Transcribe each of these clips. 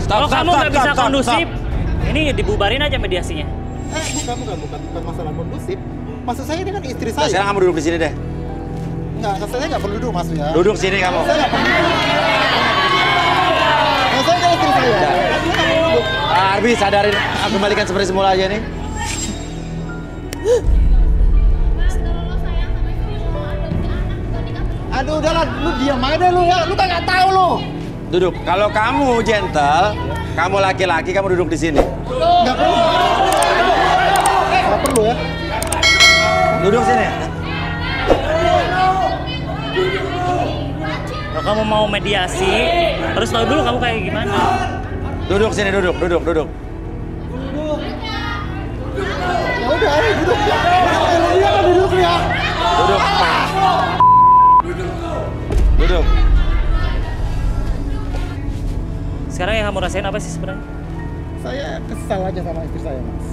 Kalau kamu nggak bisa kondusif, ini dibubarin aja mediasinya. Bukan masalah kondusif. Maksud saya ini kan istri saya. Nah, sekarang kamu duduk di sini deh. Enggak, saya nggak perlu duduk maksudnya. Duduk sini kamu. Saya nggak perlu duduk. Nah, saya kan istri saya. Saya nggak perlu duduk. Arbi, sadarin, kembalikan seperti semula aja nih. Aduh, udahlah, lu diam aja deh lu ya. Lu kan nggak tahu lu. Duduk. Kalau kamu gentle, kamu laki-laki, kamu duduk di sini. Nggak perlu. Nggak perlu ya. Duduk sini. Kalau kamu mau mediasi, harus tahu dulu kamu kayak gimana. Duduk sini, duduk. Ya udah, ayo duduk ya. Lu dia kan duduk ya. Duduk. Duduk. Sekarang yang kamu rasain apa sih sebenarnya? Saya kesal aja sama istri saya, Mas.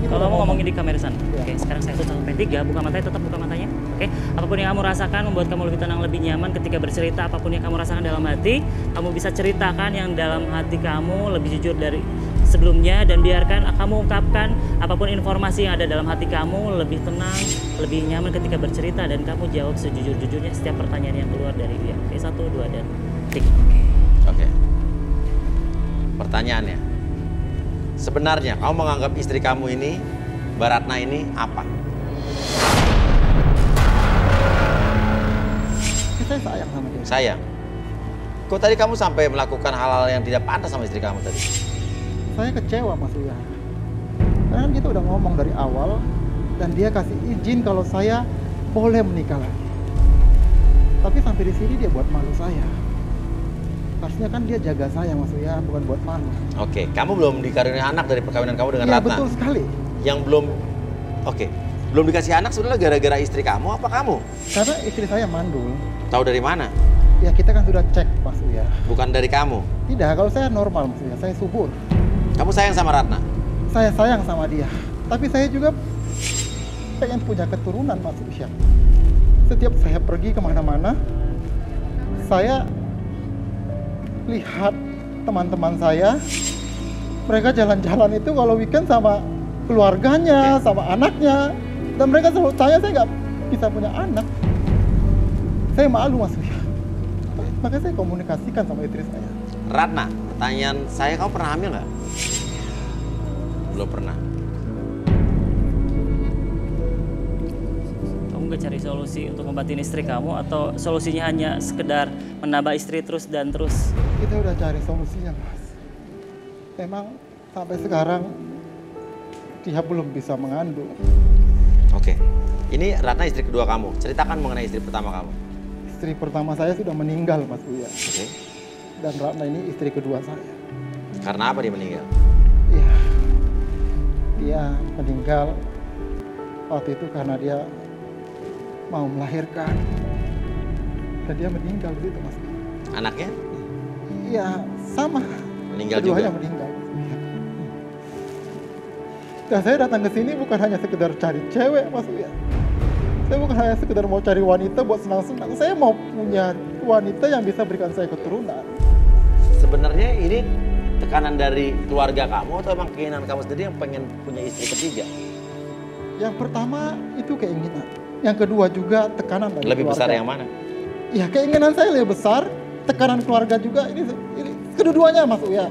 Kalau kamu ngomongin di kamera sana. Oke, sekarang saya tutup sampai 3, buka matanya, tetap buka matanya. Oke, apapun yang kamu rasakan membuat kamu lebih tenang, lebih nyaman ketika bercerita. Apapun yang kamu rasakan dalam hati, kamu bisa ceritakan yang dalam hati kamu lebih jujur dari sebelumnya, dan biarkan kamu ungkapkan apapun informasi yang ada dalam hati kamu lebih tenang, lebih nyaman ketika bercerita, dan kamu jawab sejujur-jujurnya setiap pertanyaan yang keluar dari dia. Oke, 1, 2, dan 3. Oke. Pertanyaannya, sebenarnya kamu menganggap istri kamu ini, Mbak Ratna ini apa? Saya sayang sama dia. Sayang. Kok tadi kamu sampai melakukan hal-hal yang tidak pantas sama istri kamu tadi? Saya kecewa, Mas Uya. Karena kan kita udah ngomong dari awal, dan dia kasih izin kalau saya boleh menikah lagi. Tapi sampai di sini dia buat malu saya. Harusnya kan dia jaga saya, Mas Uya, bukan buat malu. Oke, kamu belum dikaruniai anak dari perkawinan kamu dengan Iya, Ratna? betul sekali. Yang belum, belum dikasih anak sebenarnya gara-gara istri kamu apa kamu? Karena istri saya mandul. Tahu dari mana? Ya kita kan sudah cek, Mas Uya. Bukan dari kamu. Tidak, kalau saya normal, Mas Uya. Saya subur. Kamu sayang sama Ratna? Saya sayang sama dia. Tapi saya juga pengen punya keturunan, Mas Uya. Setiap saya pergi kemana-mana, saya lihat teman-teman saya, mereka jalan-jalan itu kalau weekend sama keluarganya, sama anaknya, dan mereka selalu tanya saya nggak bisa punya anak. Saya malu, Mas Uya. Makanya saya komunikasikan sama istri saya. Ratna, pertanyaan saya, kamu pernah hamil nggak? Belum pernah. Kamu gak cari solusi untuk ngobatin istri kamu, atau solusinya hanya sekedar menambah istri terus dan terus? Kita udah cari solusinya, Mas. Memang sampai sekarang dia belum bisa mengandung. Oke, ini Ratna istri kedua kamu. Ceritakan mengenai istri pertama kamu. Istri pertama saya sudah meninggal, Mas Uya. Oke. Dan Ratna ini istri kedua saya. Karena apa dia meninggal? Iya. Dia meninggal waktu itu karena dia mau melahirkan. Dan dia meninggal begitu, Mas. Anaknya? Iya, sama. Meninggal Keduanya juga? meninggal. Dan saya datang ke sini bukan hanya sekedar cari cewek, Mas Uya. Saya bukan hanya sekedar mau cari wanita buat senang-senang. Saya mau punya wanita yang bisa berikan saya keturunan. Sebenarnya ini tekanan dari keluarga kamu atau emang keinginan kamu sendiri yang pengen punya istri ketiga? Yang pertama itu keinginan. Yang kedua juga tekanan dari Lebih keluarga. besar yang mana? Ya, keinginan saya lebih besar, tekanan keluarga juga. Ini kedua-duanya, Mas Uya.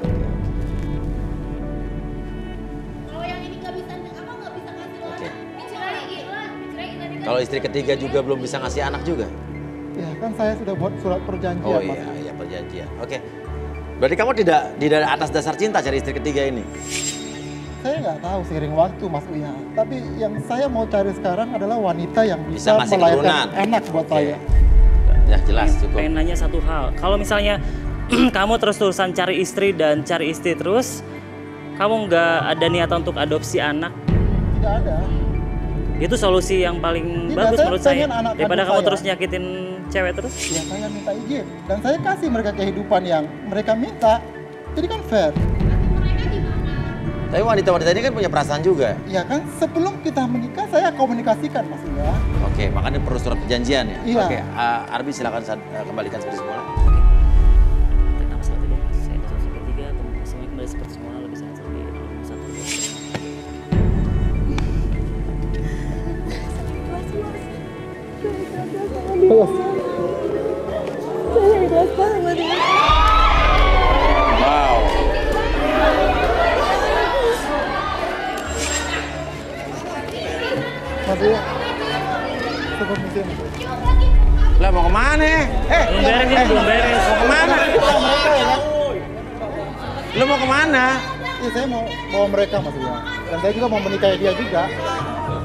Kalau yang ini nggak bisa, apa nggak bisa ngasih lo anak? Dicerain tadi kan. Kalau istri ketiga juga belum bisa ngasih anak juga? Ya, kan saya sudah buat surat perjanjian, Oh Mas. iya, perjanjian. Oke. Berarti kamu tidak atas dasar cinta cari istri ketiga ini? Saya nggak tahu seiring waktu, Mas Uya. Tapi yang saya mau cari sekarang adalah wanita yang Bisa bisa, ngasih melahirkan keturunan. anak buat Oke. saya. Ya jelas, cukup. Pengen nanya satu hal, kalau misalnya kamu terus-terusan cari istri terus, kamu nggak ada niatan untuk adopsi anak, Tidak ada. itu solusi yang paling Tidak, bagus saya menurut saya, pengen anak daripada kandung kamu saya. terus nyakitin cewek terus. Ya, saya minta izin. Dan saya kasih mereka kehidupan yang mereka minta. Jadi kan fair. Mereka gimana? Tapi wanita-wanita ini kan punya perasaan juga. Ya kan, sebelum kita menikah saya komunikasikan, Mas Uya. Oke, makanya perlu surat perjanjian ya? Iya. Oke, Arbi silakan kembalikan seperti semula. Tarik nafas lagi deh. Saya tutup. kembali seperti semula, lebih sehat lagi. Satu. Wow. Mas Uya. Seperti itu. Lah mau kemana? Belum beres ini, belum beres. Mau kemana? Lu mau kemana? Iya, saya mau bawa mereka Mas Uya. Dan saya juga mau menikahi dia juga.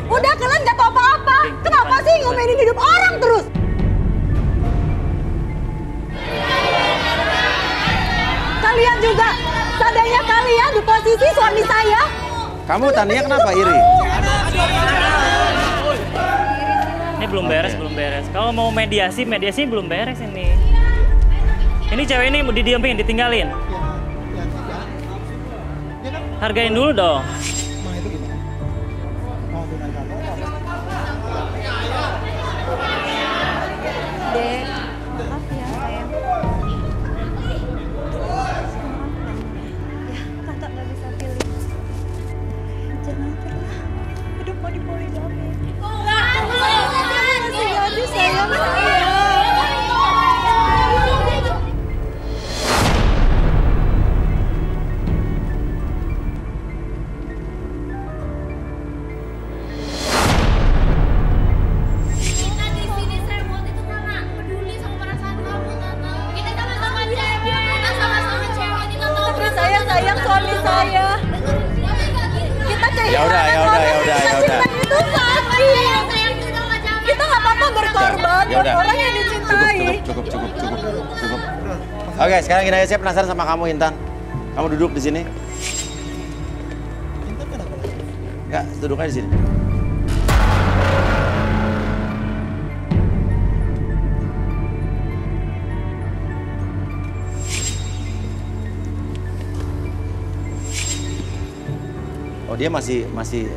Udah kalian gak tau apa-apa. Kenapa sih ngomelin hidup orang terus? Kalian juga, seandainya kalian di posisi suami saya. Kamu tandanya kenapa iri? Ini belum beres, belum beres. Kalau mau mediasi belum beres ini. Ini cewek ini mau didiamin, ditinggalin. Ya, ya tidak. Dia kan Hargain dulu dong. emang itu gimana? Mau tunaikan apa? Dek, maaf ya sayang. Ya, kakak gak bisa pilih. Jangan pernah hidup mau dipoligami. Masih gadis sayang saya. Kita di sini seremoni itu karena peduli sama perasaan kamu, Tante. Kita sama-sama cewek. Kita sama-sama cewek. Kita tahu Tapi perasaan saya sayang suami saya. Kita kehilangan Ya udah. orang yang kita cintai itu sakit. Kita nggak apa-apa berkorban Ya buat udah. orang yang dicintai. Cukup. Oke, sekarang gini aja, saya penasaran sama kamu, Intan. Kamu duduk di sini. Intan kenapa? Enggak, duduk aja di sini. Oh, dia masih Masih.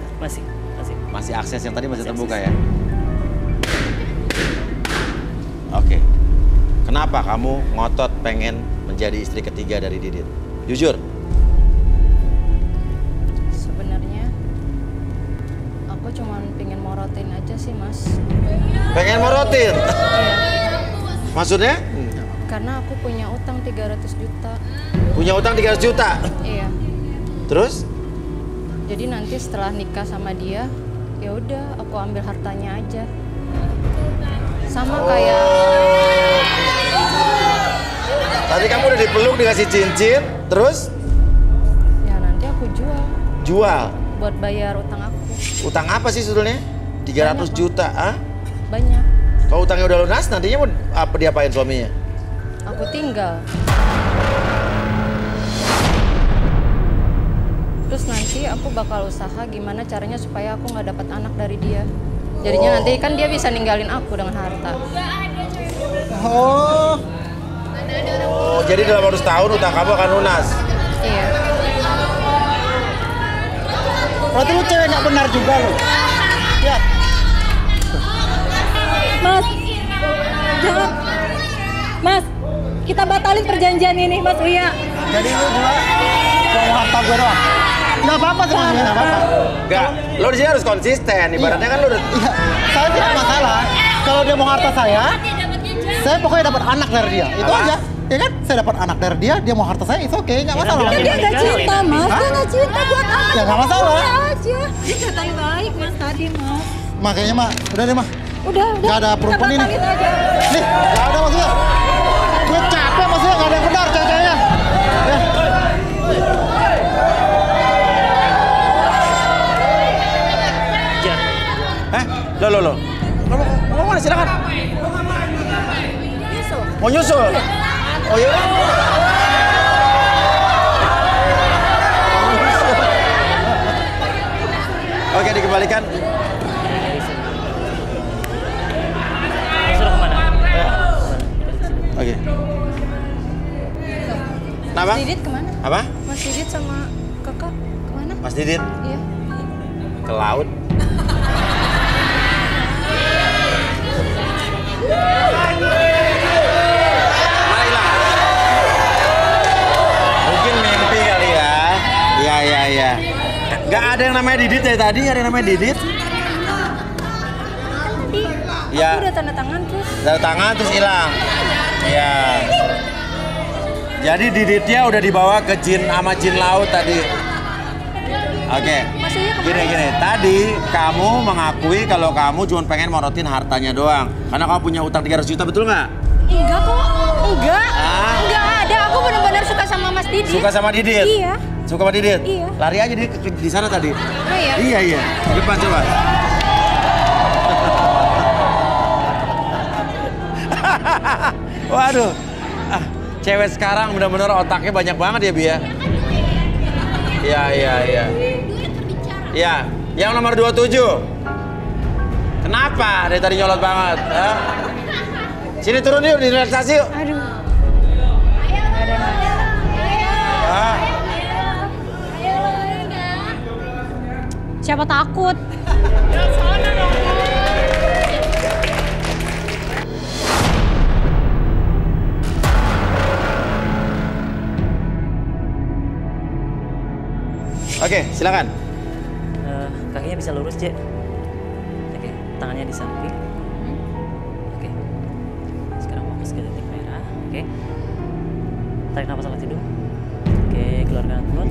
akses yang tadi masih Masih terbuka akses. ya? Oke. Kenapa kamu ngotot pengen menjadi istri ketiga dari Didit? Jujur. Sebenarnya aku cuma pengen morotin aja sih, Mas. Pengen morotin? Iya, Maksudnya? karena aku punya utang 300 juta. Punya utang 300 juta? Iya. Terus? Jadi nanti setelah nikah sama dia, ya udah aku ambil hartanya aja. Sama kayak Tadi kamu udah dipeluk, dikasih cincin, terus ya nanti aku jual. buat bayar utang aku. Utang apa sih sebetulnya? 300 Banyak, Pak. juta, ah? Banyak. Kalau utangnya udah lunas, nantinya mau apa diapain suaminya? Aku tinggal. Terus nanti aku bakal usaha gimana caranya supaya aku nggak dapat anak dari dia. Jadinya nanti kan dia bisa ninggalin aku dengan harta. Oh, Oh, jadi dalam waktu setahun utang kamu akan lunas? Iya. berarti lu cewek nggak benar juga lu. Ya, Mas, jangan. Mas, kita batalin perjanjian ini, Mas Uya. jadi lu juga mau harta gue doang. Nggak apa-apa sebenarnya, nggak apa-apa. Enggak, lo di sini harus konsisten. Ibaratnya kan lo udah... Iya, saya tidak masalah. Kalau dia mau harta saya pokoknya dapat anak dari dia. Itu Apa? aja. Ya kan? Saya dapat anak dari dia, dia mau harta saya, itu oke, nggak masalah. bilang Kan dia nggak cinta, Mas. Hah? Dia nggak cinta buat apa? Ya nggak masalah. Udah aja. Dia katain baik, Mas, tadi, Mas. Makanya mah, udah deh mah. Udah. Nggak ada perempuan Kita ini. batalin aja. Nih, nggak ada maksudnya. Gue capek maksudnya, nggak ada yang benar cewek-ceweknya. Ya. Jar. Lo. Kamu mana? Silakan. Mau nyusul? Oh iya. Oke, dikembalikan. Suruh kemana? Oke. Kenapa? Mas Didit kemana? Apa? Mas Didit sama kakak kemana? Mas Didit? Iya. Ke laut. Marilah. Mungkin mimpi kali ya. Gak ada yang namanya Didit dari tadi, ada yang namanya Didit. Tadi Ya. aku udah tanda tangan terus. Dari tangan terus hilang. Iya. Jadi Diditnya udah dibawa ke jin sama jin laut tadi. Oke. Maksudnya kemana? Gini. Tadi kamu mengakui kalau kamu cuma pengen morotin hartanya doang. Karena kamu punya utang 300 juta, betul nggak? Enggak kok. Enggak. Ah. Enggak ada. Aku benar-benar suka sama Mas Didit. Suka sama Didit? Iya. Suka sama Didit? Iya. Lari aja dia di sana tadi. Oh iya? Iya. Depan coba. Waduh. Cewek sekarang benar-benar otaknya banyak banget ya, Bi ya? Iya. Iya, yang nomor 27. Kenapa? Dari tadi nyolot banget. Hah? Sini turun yuk, di relaksasi yuk. Aduh. Hah? Siapa takut? Oke, silakan. Kakinya bisa lurus, Cek. Oke, tangannya di samping. Oke. Sekarang fokus ke titik merah. Oke. Tarik nafas lewat hidung. Oke, keluarkan mulut.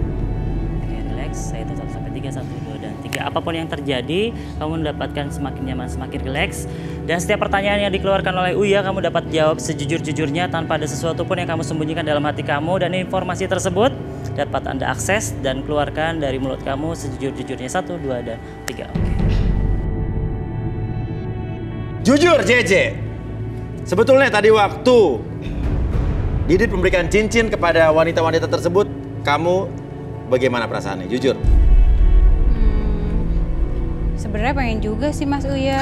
Oke, relax. Saya hitung 1 sampai 3, 1, 2, dan 3. Apapun yang terjadi, kamu mendapatkan semakin nyaman, semakin relax. Dan setiap pertanyaan yang dikeluarkan oleh Uya, kamu dapat jawab sejujur-jujurnya tanpa ada sesuatu pun yang kamu sembunyikan dalam hati kamu. Dan informasi tersebut dapat Anda akses dan keluarkan dari mulut kamu sejujur-jujurnya. 1, 2, dan 3. Oke. Jujur, JJ. Sebetulnya tadi waktu Didit memberikan cincin kepada wanita-wanita tersebut, kamu bagaimana perasaannya? Jujur. Sebenarnya pengen juga sih Mas Uya.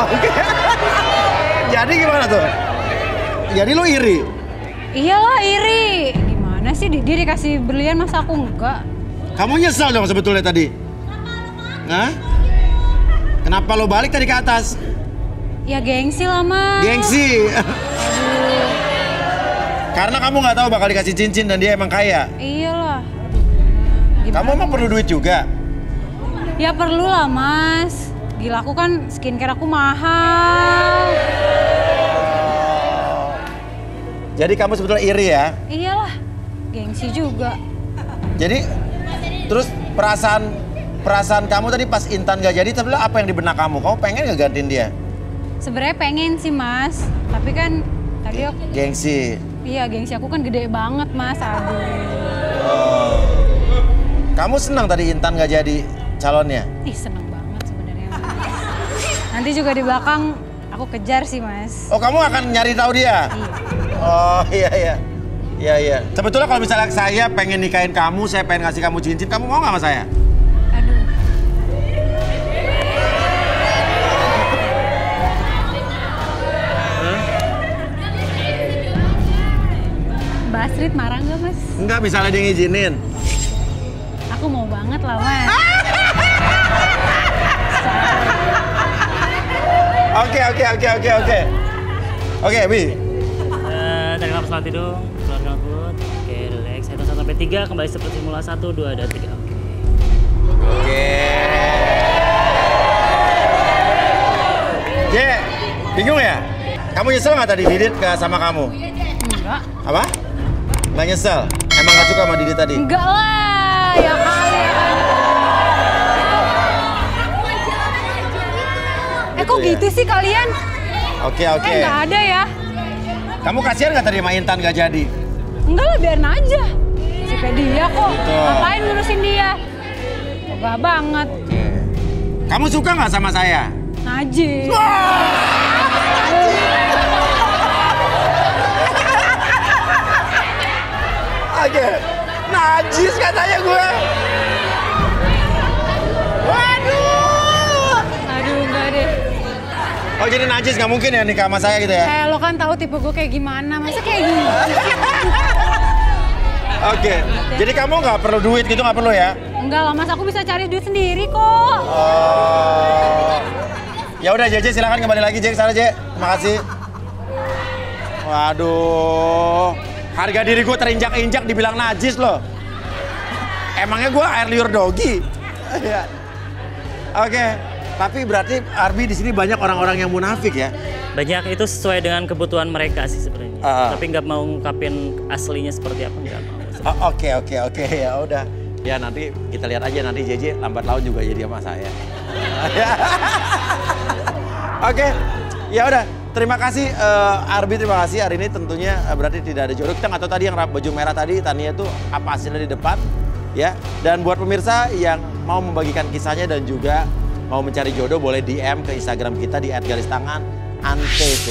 Oke. Jadi gimana tuh? Jadi lu iri? Iyalah iri. Gimana sih Didi dikasih berlian masa aku enggak? Kamu nyesel dong sebetulnya tadi? Hah? Kenapa lo balik tadi ke atas? Ya gengsi lah Mas. Gengsi. Karena kamu nggak tahu bakal dikasih cincin dan dia emang kaya. Iyalah. Kamu emang perlu duit juga? Ya perlu lah Mas. Gila aku kan skincare aku mahal. Jadi kamu sebetulnya iri ya? Iyalah. Gengsi juga. Jadi terus perasaan kamu tadi pas Intan gak jadi, sebenarnya apa yang di benak kamu? Kamu pengen gak gantiin dia? Sebenarnya pengen sih Mas. Tapi kan tadi aku Gengsi. iya gengsi aku kan gede banget Mas. Aduh. Kamu senang tadi Intan gak jadi calonnya? Ih seneng banget sebenarnya Mas. Nanti juga di belakang aku kejar sih Mas. Oh, kamu akan nyari tahu dia? Iya. Oh, iya. Sebetulnya kalau misalnya saya pengen nikahin kamu, saya pengen ngasih kamu cincin, kamu mau nggak sama saya? Aduh. Mbak Astrid marah nggak Mas? Enggak, misalnya dia ngizinin. Aku mau banget lah Mas. Oke. Oke, Bi. Tarik nafas lewat hidung, keluarkan mulut. Oke, relax. Saya hitung 1 sampai 3, kembali seperti semula. 1, 2, dan 3. Oke. J, bingung ya? Kamu nyesel nggak tadi Didit sama kamu? Enggak. Apa? Nggak nyesel? Emang nggak suka sama Didit tadi? Enggak lah. Ya kali kan. Kok gitu sih kalian? Oke. Nggak ada ya? Kamu kasihan nggak tadi sama Intan nggak jadi? Enggak lah, biarin aja. Si dia kok. Gitu. Ngapain ngurusin dia? Enggak banget. Kamu suka nggak sama saya? Najis. Oke. Najis katanya gue. Waduh. Aduh, enggak deh. Oh, jadi najis nggak mungkin ya nikah sama saya gitu ya? Lo kan tahu tipe gue kayak gimana. Masa kayak gini? Oke. Jadi kamu nggak perlu duit gitu, nggak perlu ya? Enggak lah, Mas. Aku bisa cari duit sendiri kok. Oh. Ya udah, JJ silakan kembali lagi, J, ke sana, J. Terima kasih. Waduh. Harga diri gue terinjak-injak dibilang najis loh. Emangnya gue air liur dogi? Oke, tapi berarti Arbi di sini banyak orang-orang yang munafik ya? Banyak, itu sesuai dengan kebutuhan mereka sih sebenarnya. Tapi nggak mau ngungkapin aslinya seperti apa, nggak mau. Oke, ya udah. Ya nanti kita lihat aja, nanti JJ lambat laun juga jadi sama saya. Oke, ya udah. Terima kasih Arbi, terima kasih. Hari ini tentunya berarti tidak ada jodoh. Kita nggak tahu tadi yang baju merah tadi, Tania itu apa hasilnya di depan. Ya, dan buat pemirsa yang mau membagikan kisahnya dan juga mau mencari jodoh boleh DM ke Instagram kita di @galistangan_antv.